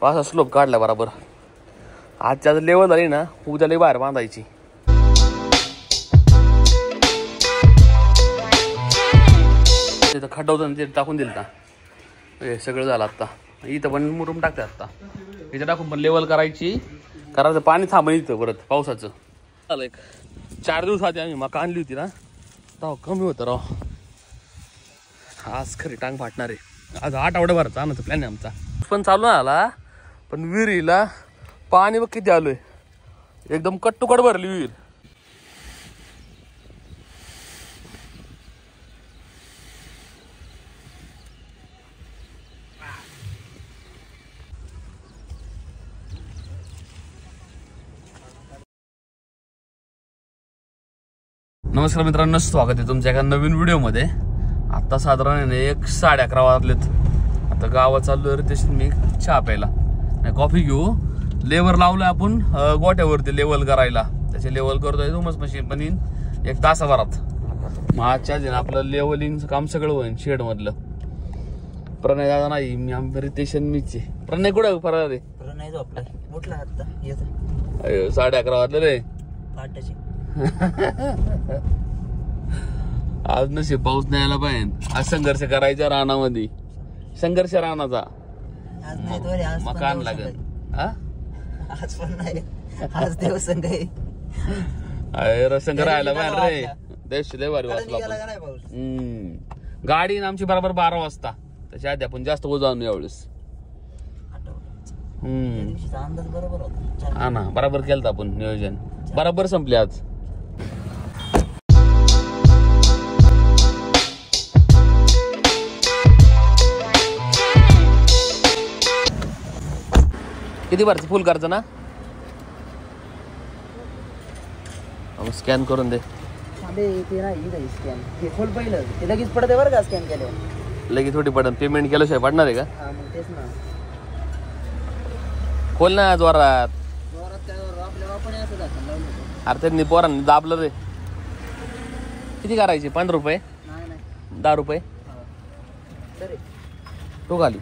असा स्लोप काढला बरोबर. आजच्या जर लेवल झाली ना उद्या लई बाहेर बांधायची. तिथं खड्डा होता ते टाकून दिलं का हे सगळं झालं. आता इथं पण मुरुम टाकते. आता इथं टाकून पण लेवल करायची. करायचं पाणी थांबलं इथं परत पावसाचं. झालं एक 4 दिवस आधी आम्ही मका आणली होती ना तेव्हा कमी होतं राव. आज खरी टांग फाटणार आहे. आज 8 आठवड्याभराचा आणायचा प्लॅन आहे आमचा. पण चालू नाही आला पण विहिरीला पाणी बघ किती आलोय. एकदम कट्टुकट भरली विहीर. नमस्कार मित्रांनो, स्वागत आहे तुमच्या एका नवीन व्हिडिओमध्ये. आता साधारण 11:30 वाजलेत. आता गावात चाललो रितेशन मी चहा प्यायला नाही कॉफी घेऊ. लेवर लावलं आपण गोट्यावरती लेवल करायला. त्याचे लेवल करतोय तो मस्त मशीन पण येईन 1 तासाभरात. मग आजच्या दिन आपलं लेवलिंगचं काम सगळं होईल शेड मधलं. प्रणय दादा नाही, मी आम्ही रितेशन मीच आहे. प्रणय कुठं फरार रे? प्रणय झोपलाय. उठला आता येतो. 11:30 वाजले रे. पाटाची आज नशीब पाऊस नाही आला पाहिजे. आज संघर्ष करायचा रानामध्ये. संघर्ष रानाचा आज नाही तो रे. आज मकान लागेल. आज पण नाही. आज देव संघ आहे. अरे संघ राहायला पाहिजे रे. देश लय भारी वाचला. गाडी आमची बरोबर 12 वाजता. त्याच्या आधी आपण जास्त जाऊन यावेळेस. अंदाज बरोबर होता. हा ना, बरोबर केलं आपण नियोजन. बरोबर संपले आज. किती भरचं फुल करायचं ना? स्कॅन करून दे. स्कॅन हे फुल पहिलं ते लगेच पडते बरं का. स्कॅन केल्यावर लगेच थोडी पडन. पेमेंट केल्याशिवाय पडणार आहे का? मग तेच ना. खोल ना जोरात. आपल्या आपण असं दाखवलं. अरे त्यांनी पोरांनी दाबलं रे. किती करायचे? 5 रुपये? नाही 10 रुपये तो खाली.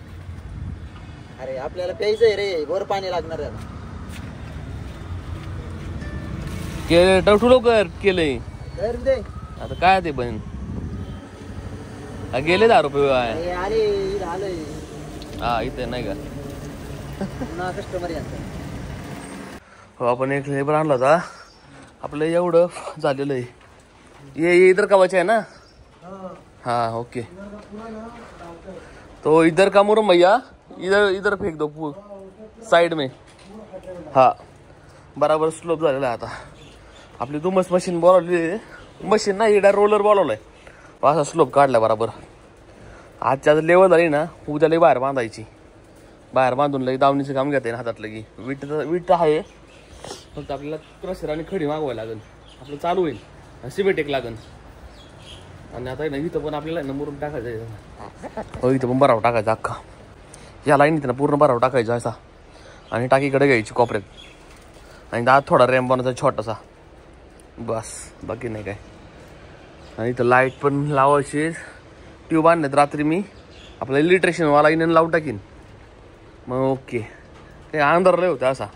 अरे आपल्याला प्यायचंय रे. वर पाणी लागणार आहे. केले टवटू लवकर केलंय. आता काय ते पण गेले 10 रुपये. अरे आलंय. हा इथे नाही का कस्टमर. हो आपण एक लेबर आणला होता. आपलं एवढं झालेलं आहे. ये इधर का बचा है ना? हाँ ओके. तो इधर का मुरुम भैया इधर इधर फेक दो साइड में. हा बराबर स्लोप झालेला आहे. आता आपली दुमस मशीन बोलावली. मशीन ना इडा रोलर बोलावलाय. असा स्लोप काढला बराबर. आजच्या जर लेवल झाली ना उद्या लई बाहेर बांधायची. बाहेर बांधून लई दावणीचं काम घेता येईल हातात. लगी विट आहे. फक्त आपल्याला क्रशर आणि खडी मागवायला लागेल. आपलं चालू होईल. सिमेंट एक लागेल. आणि आता ना इथं पण आपल्याला मुरुम टाकायचं. हो इथं पण बराव टाकायचा अख्खा. या लाईन इथं ना पूर्ण बराव टाकायचा असा. आणि टाकीकडे घ्यायची कोपऱ्यात. आणि आत थोडा रॅम्प बनवायचा छोटासा. बस बाकी नाही काय. आणि इथं लाईट पण लावायची. ट्यूब आणण्यात रात्री मी आपल्या इलेक्ट्रिशियनवाला लाईन लावून टाकीन. मग ओके. काही अंधार लय होता असा.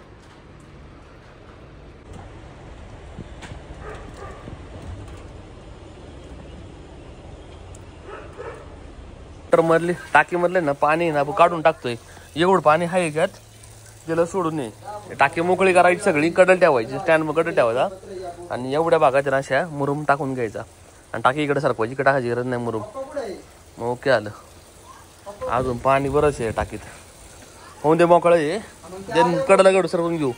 मधले टाकी मधले ना पाणी ना काढून टाकतोय. एवढं पाणी आहे याच्यात. त्याला सोडून नये. टाकी मोकळी करायची सगळी. कडल ठेवायची. स्टँड मग कडल ठेवायचा. आणि एवढ्या भागात ना अशा मुरुम टाकून घ्यायचा. आणि टाकी इकडे सरकवायची. इकडे टाकायची गरज नाही मुरुम. मग ओके आलं. अजून पाणी बरंच आहे टाकीत. होऊन दे मोकळं आहे. देन कडला गडू सरकून घेऊ.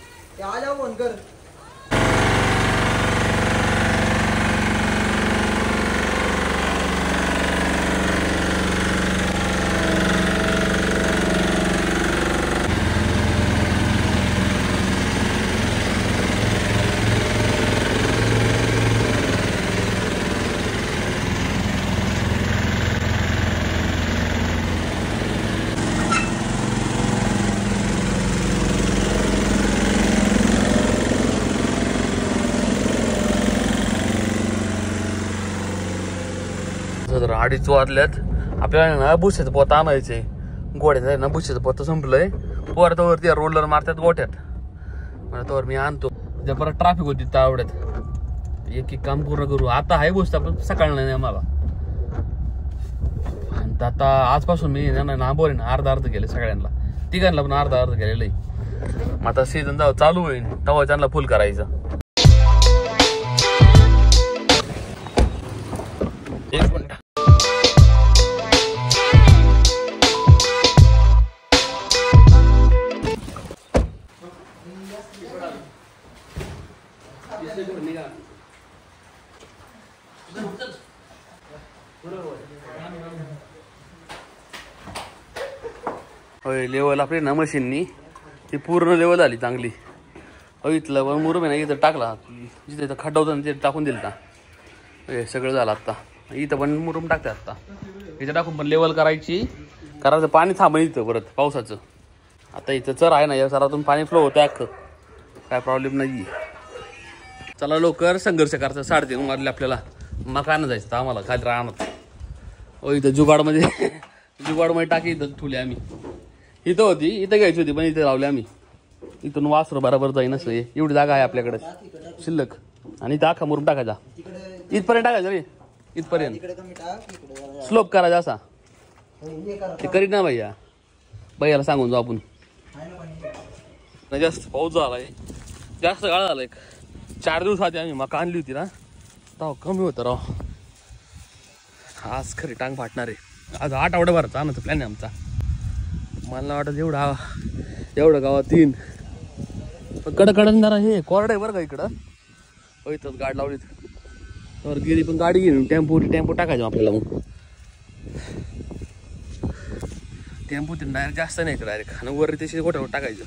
तर 2:30 वाजल्यात. आपल्याला ना भुशाचं पोत आणायचंय. गोड्याचं ना भुशाचं पोत संपलंय. पोर तोवरती रोलर मारतात गोठ्यात. मला तोवर मी आणतो. त्या परत ट्रॅफिक होती तावड्यात. एक काम पूर्ण करू. आता आहे गोष्ट आपण सकाळ नाही आम्हाला. आणि आता आजपासून मी बोरेन अर्धा गेले सगळ्यांना. तिघांना पण अर्धा गेलेलं आहे. मग आता सीझन जेव्हा चालू होईल तेव्हा त्यांना फुल करायचं. एक मिनिट. होय लेवल आपली ना मशीननी ती पूर्ण लेवल आली चांगली. इथलं पण मुरुम आहे ना इथं टाकला. जिथे इथं खड्डा होता तिथे टाकून दिलं. हे सगळं झालं आत्ता. इथं पण मुरुम टाकते आत्ता. इथं टाकून पण लेवल करायचं पाणी थांबलं इथं परत पावसाचं. आता इथं चर आहे ना या सरातून पाणी फ्लो होतं अख्खं. काय प्रॉब्लेम नाही. चला लवकर संघर्ष करायचा. 3:30 वाजले आपल्याला. मकानं जायचं तर आम्हाला खाली राहणार. इथं जुगाडमध्ये टाकी इथं ठेवली आम्ही. इथं होती इथं घ्यायची होती पण इथं लावली आम्ही. इथून वासर बरोबर जाईन असं. एवढी जागा आहे आपल्याकडे शिल्लक. आणि इथं अख्खा मुरुम टाकायचा. इथपर्यंत टाकायचं रे. इथपर्यंत स्लोप करायचा असा. ते करीत ना भैयाला सांगून जाऊ आपण. जास्त पाऊस झालाय. जास्त काळ झाला. 4 दिवस आधी आम्ही मका आणली होती ना तेव्हा कमी होतं राव. आज खरी टांग फाटणार आहे. आज 8 आठवड्याभराचा आणायचा प्लॅन आहे आमचा. मला वाटत एवढं गावात 3 कडकडन जरा हे कोरड आहे बरं का इकडं. इथंच गाडी लावली तर गेली पण गाडी घेऊन टेम्पो टाकायचं आपल्याला. मग टेम्पो ते डायरेक्ट जास्त नाही डायरेक्ट आणि वर त्याची गोठ्यावर टाकायचं.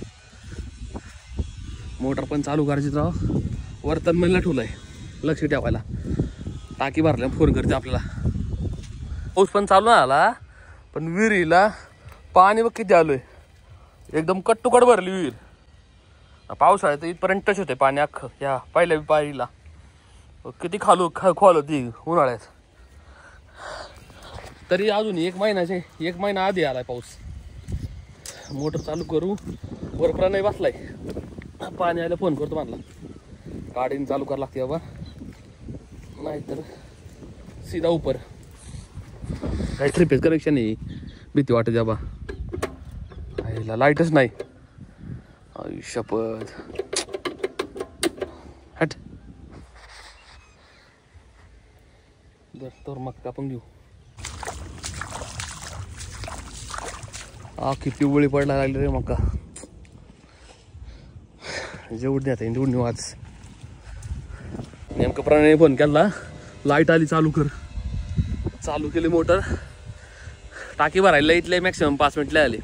मोटर पण चालू करायची राव. वरतन महिला ठेवलंय लक्ष ठेवायला. टाकी भरल्या फोन करते आपल्याला. पाऊस पण चालू आला पण विहिरीला पाणी बघ किती आलोय. एकदम कट्टुकट भरली विहीर. पावसाळ्यात इथपर्यंत टच होते पाणी अख्खं. या पहिल्या पायरीला किती खोल होती उन्हाळ्यात. तरी अजून 1 महिना आधी आलाय पाऊस. मोटर चालू करू. वर नाही बसलाय. पाणी आलं फोन करतो म्हणला. गाडीने चालू करावं लागते बाबा नाहीतर सीधा उपर. काही ट्रिपेज कनेक्शन नाही. भीती वाटते बाबा. आईला लाईटच नाही. शपथ. हट तर मग आपण घेऊ. किती पिवळी पडायला लागली रे मका. जेवढ द्या तेवढ वाच. नेमकं प्राण्याने फोन केला. लाईट आली चालू कर. चालू केली मोटर. टाकी भरायला इथले मॅक्सिमम 5 मिनिटला आले.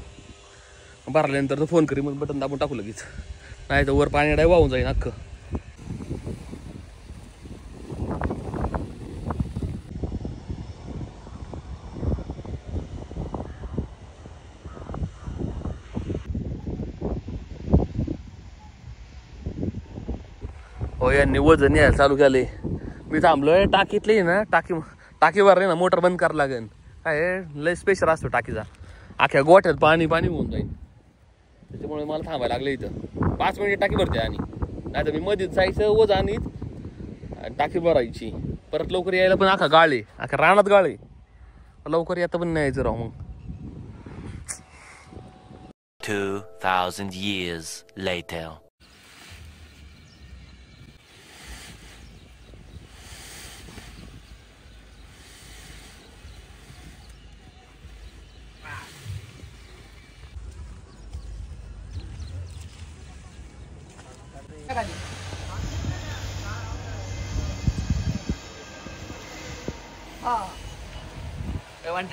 भरल्यानंतर तो फोन करी मग बटन दाबून टाकू लगेच. नाही तर वर पाणी डाय वाहून जाईन अख्खं. हो यांनी वजन यायला चालू केले. मी थांबलोय टाकीतली ना. टाकी भरली ना मोटर बंद करावं लागेल. काय लय स्पेशल असतो टाकीचा. अख्ख्या गोठ्यात पाणी होऊन जाईल. त्याच्यामुळे मला थांबायला लागलं इथं. 5 मिनिट टाकी भरते. आणि नाही तर मी मध्येच जायचं वज आणीत टाकी भरायची. परत लवकर यायला पण अख्खा गाळे. अख्खा रानात गाळे. लवकर येतं पण नाही यायचं राव. मग 2000 years later.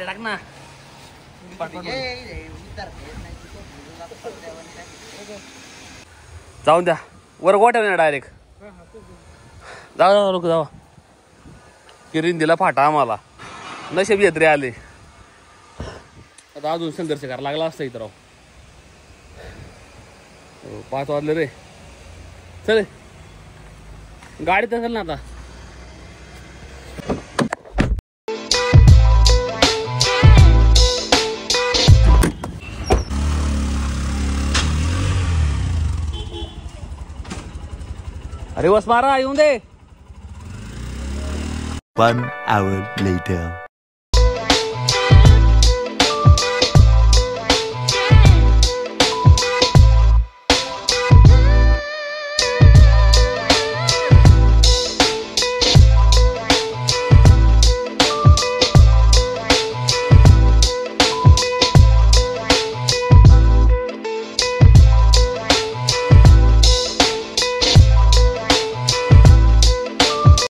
टाक ना. जाऊन द्या वर गोठ्या ना डायरेक्ट. जाऊ लोक जावा. किरीन दिला फाटा आम्हाला. नशेब येत रे आले. आता अजून संघर्ष करायला लागला असता इथं राव. 5 वाजले रे. चल गाडीत असेल ना आता. अरे वस मारा येऊन दे. 1 hour later.